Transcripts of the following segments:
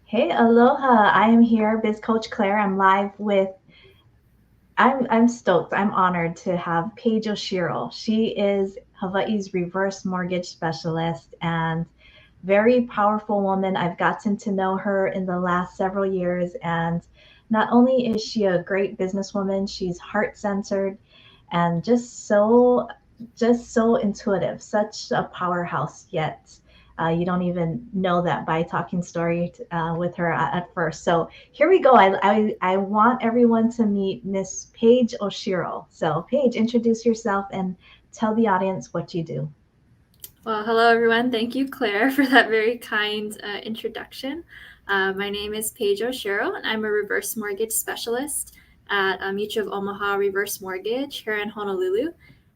Hey, aloha. I am here, Biz Coach Claire. I'm live with I'm stoked. I'm honored to have Paige Oshiro. She is Hawaii's reverse mortgage specialist and very powerful woman. I've gotten to know her in the last several years, and not only is she a great businesswoman, she's heart-centered and just so intuitive, such a powerhouse, yet you don't even know that by talking story with her at first. So here we go. I want everyone to meet Miss Paige Oshiro. So Paige, introduce yourself and tell the audience what you do. Well, hello everyone. Thank you, Claire, for that very kind introduction. My name is Paige Oshiro, and I'm a reverse mortgage specialist at Mutual of Omaha Reverse Mortgage here in Honolulu.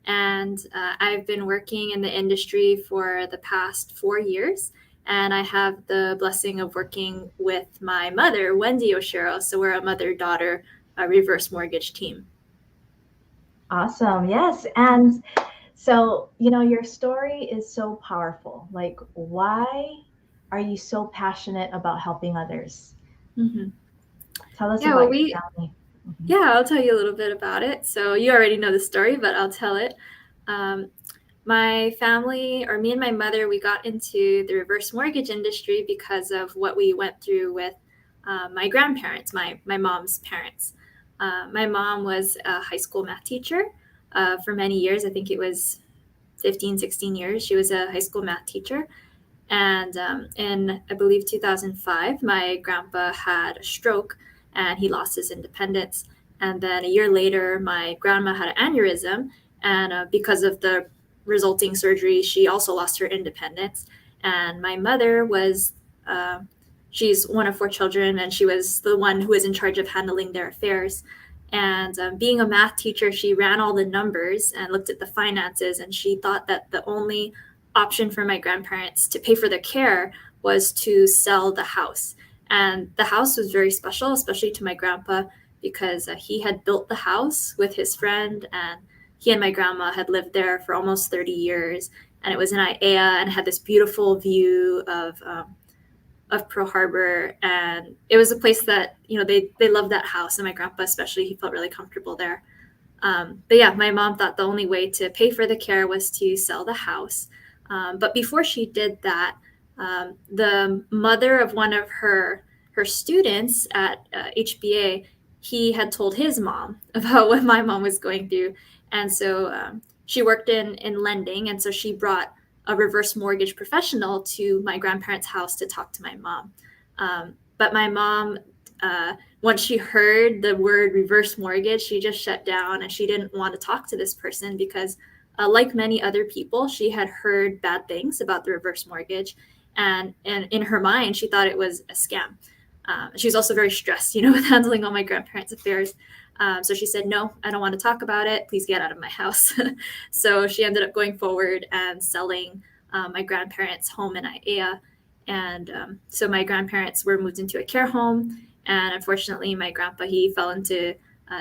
And I've been working in the industry for the past 4 years. And I have the blessing of working with my mother, Wendy Oshiro. So we're a mother daughter reverse mortgage team. Awesome. Yes. And so, your story is so powerful. Like, why are you so passionate about helping others? Mm-hmm. Tell us Yeah, well, about your we family. Mhm. Yeah, I'll tell you a little bit about it. So you already know the story, but I'll tell it. Um, my family, or me and my mother, we got into the reverse mortgage industry because of what we went through with my grandparents, my mom's parents. My mom was a high school math teacher for many years. I think it was 15, 16 years. She was a high school math teacher. And in, I believe, 2005, my grandpa had a stroke and he lost his independence. And then a year later, my grandma had an aneurysm. And because of the resulting surgery, she also lost her independence. And my mother was, uh, she's one of four children, and she was the one who was in charge of handling their affairs. And being a math teacher, she ran all the numbers and looked at the finances. And she thought that the only option for my grandparents to pay for their care was to sell the house. And the house was very special, especially to my grandpa, because he had built the house with his friend, and he and my grandma had lived there for almost 30 years. And it was in Aiea and had this beautiful view of Pearl Harbor. And it was a place that, they loved that house. And my grandpa, especially, he felt really comfortable there. But yeah, my mom thought the only way to pay for the care was to sell the house. But before she did that, the mother of one of her students at HBA, he had told his mom about what my mom was going through, and so she worked in lending, and so she brought a reverse mortgage professional to my grandparents' house to talk to my mom. But my mom, once she heard the word reverse mortgage, she just shut down and she didn't want to talk to this person because, like many other people, she had heard bad things about the reverse mortgage. And in her mind, she thought it was a scam. She was also very stressed, with handling all my grandparents' affairs. So she said, "No, I don't want to talk about it. Please get out of my house." So she ended up going forward and selling my grandparents' home in Aiea. And so my grandparents were moved into a care home, and unfortunately, my grandpa, he fell into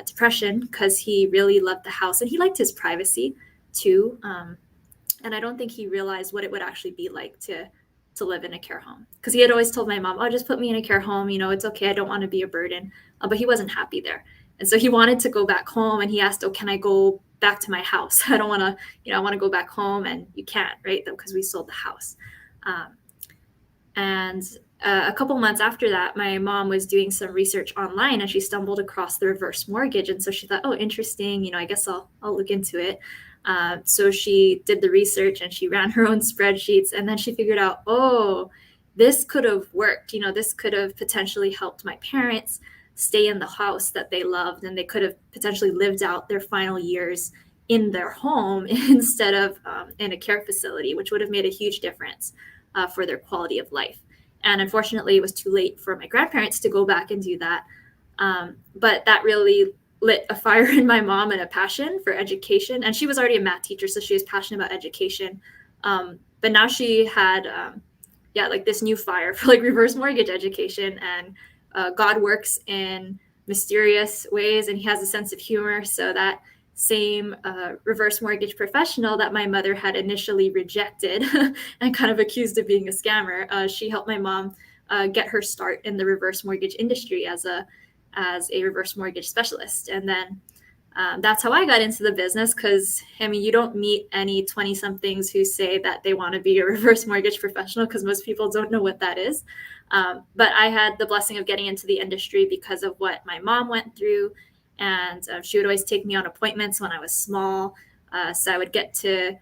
depression because he really loved the house and he liked his privacy too. And I don't think he realized what it would actually be like to live in a care home, because he had always told my mom, "Oh, just put me in a care home. It's okay. I don't want to be a burden." But he wasn't happy there, and so he wanted to go back home. And he asked, "Oh, can I go back to my house? I don't want to, I want to go back home." And you can't, right? Because we sold the house. Um, and a couple months after that, my mom was doing some research online and she stumbled across the reverse mortgage. And so she thought, "Oh, interesting. I guess I'll look into it." So she did the research and she ran her own spreadsheets. And then she figured out, oh, this could have worked. This could have potentially helped my parents stay in the house that they loved, and they could have potentially lived out their final years in their home instead of in a care facility, which would have made a huge difference for their quality of life. And unfortunately, it was too late for my grandparents to go back and do that. But that really lit a fire in my mom and a passion for education. And she was already a math teacher, so she was passionate about education. But now she had, like this new fire for like reverse mortgage education. And God works in mysterious ways, and He has a sense of humor. So that same reverse mortgage professional that my mother had initially rejected and kind of accused of being a scammer, she helped my mom get her start in the reverse mortgage industry as a reverse mortgage specialist. And then that's how I got into the business, because I mean, you don't meet any 20 somethings who say that they want to be a reverse mortgage professional, because most people don't know what that is. But I had the blessing of getting into the industry because of what my mom went through. And she would always take me on appointments when I was small. So I would get to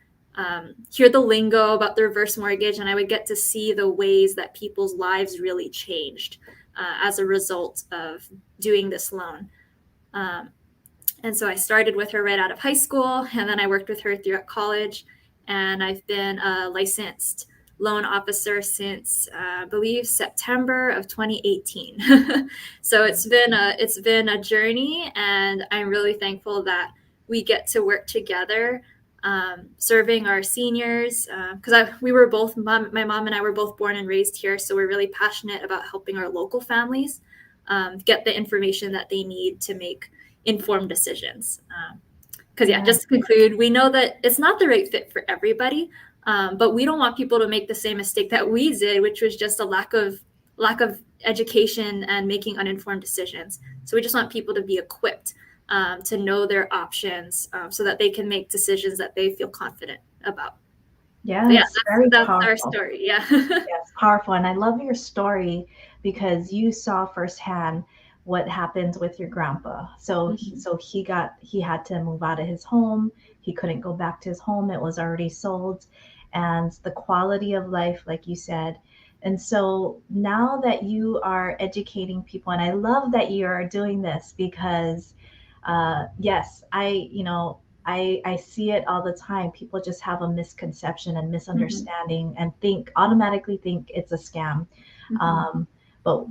hear the lingo about the reverse mortgage, and I would get to see the ways that people's lives really changed as a result of doing this loan. And so I started with her right out of high school, and then I worked with her throughout college. And I've been a licensed loan officer since I believe September of 2018. So it's been a journey, and I'm really thankful that we get to work together, serving our seniors, because we were both my mom and I were both born and raised here, so we're really passionate about helping our local families get the information that they need to make informed decisions. Because just to conclude, we know that it's not the right fit for everybody, but we don't want people to make the same mistake that we did, which was just a lack of education and making uninformed decisions. So we just want people to be equipped to know their options, so that they can make decisions that they feel confident about. Yes, very that's powerful. our story. Yeah. Yes, powerful. And I love your story because you saw firsthand what happened with your grandpa. So he had to move out of his home. He couldn't go back to his home. It was already sold. And the quality of life, like you said. And so now that you are educating people, and I love that you are doing this because yes, I see it all the time. People just have a misconception and misunderstanding and automatically think it's a scam. Um,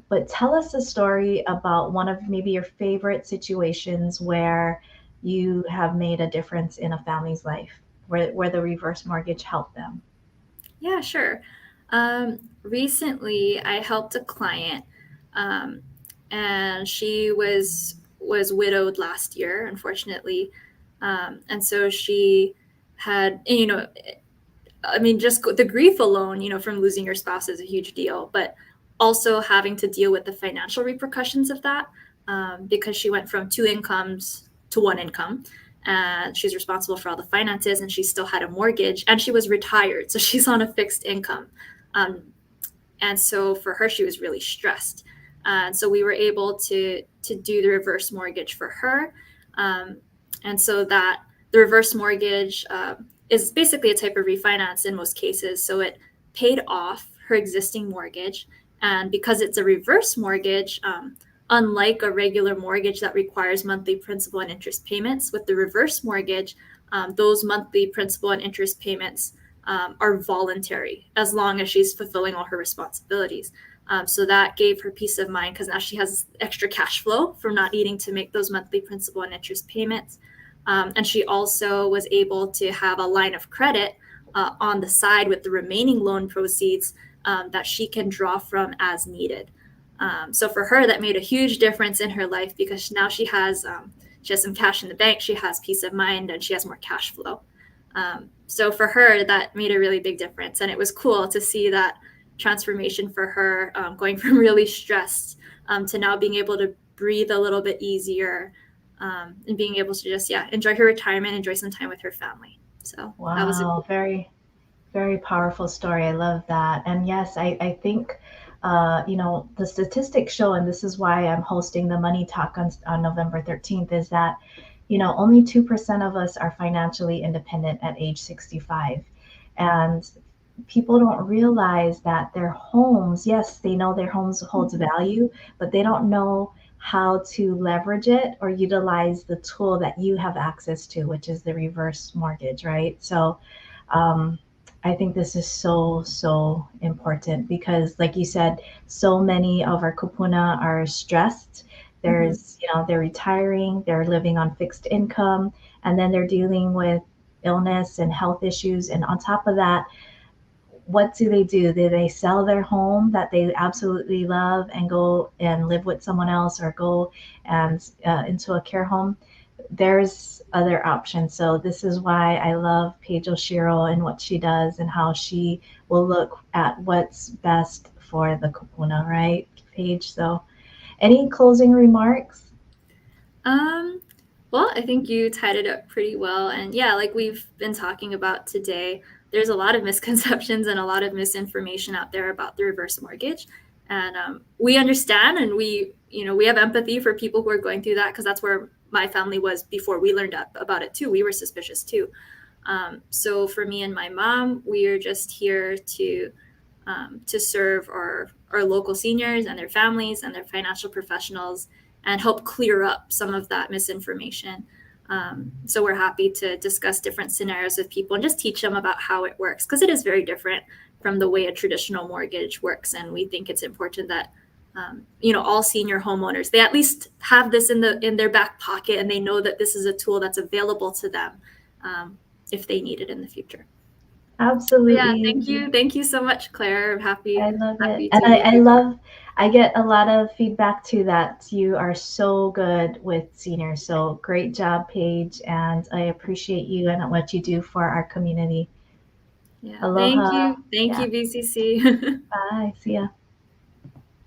but tell us a story about one of maybe your favorite situations where you have made a difference in a family's life, where the reverse mortgage helped them. Yeah, sure. Recently, I helped a client, um, and she was widowed last year, unfortunately, and so she had, I mean, just the grief alone, from losing your spouse is a huge deal, but also having to deal with the financial repercussions of that, because she went from two incomes to one income. And she's responsible for all the finances, and she still had a mortgage, and she was retired. So she's on a fixed income. Um, and so for her, she was really stressed. And so we were able to do the reverse mortgage for her. Um, and so that the reverse mortgage is basically a type of refinance in most cases. So it paid off her existing mortgage. And because it's a reverse mortgage, unlike a regular mortgage that requires monthly principal and interest payments, with the reverse mortgage, those monthly principal and interest payments are voluntary as long as she's fulfilling all her responsibilities. So that gave her peace of mind, because now she has extra cash flow from not needing to make those monthly principal and interest payments. And she also was able to have a line of credit on the side with the remaining loan proceeds that she can draw from as needed. So for her, that made a huge difference in her life, because now she has some cash in the bank, she has peace of mind, and she has more cash flow. So for her, that made a really big difference. And it was cool to see that transformation for her, going from really stressed to now being able to breathe a little bit easier, and being able to just, enjoy her retirement, enjoy some time with her family. So that was Wow, very, very powerful story. I love that. And yes, I think, the statistics show, and this is why I'm hosting the Money Talk on November 13th, is that, only 2% of us are financially independent at age 65. And people don't realize that their homes, yes, they know their homes holds value, but they don't know how to leverage it or utilize the tool that you have access to, which is the reverse mortgage, right? So um, I think this is so, so important because, like you said, so many of our kupuna are stressed. They're retiring, they're living on fixed income, and then they're dealing with illness and health issues. And on top of that, what do they do? Do they sell their home that they absolutely love and go and live with someone else or go and into a care home? There's other options. So this is why I love Paige Oshiro and what she does and how she will look at what's best for the kupuna, right, Paige? So, any closing remarks? Um, well, I think you tied it up pretty well. And yeah, like we've been talking about today, there's a lot of misconceptions and a lot of misinformation out there about the reverse mortgage. And we understand, and we have empathy for people who are going through that, because that's where my family was before we learned up about it too. We were suspicious too. So for me and my mom, we are just here to serve our local seniors and their families and their financial professionals, and help clear up some of that misinformation. So we're happy to discuss different scenarios with people and just teach them about how it works, because it is very different from the way a traditional mortgage works. And we think it's important that all senior homeowners, they at least have this in their back pocket, and they know that this is a tool that's available to them if they need it in the future. So yeah, Absolutely. thank you so much, Claire. I'm I love it. happy And to be I here. love, I get a lot of feedback too that you are so good with seniors. So great job, Paige. And I appreciate you and what you do for our community. Yeah, Aloha. thank Yeah. you, BCC. Bye. See ya.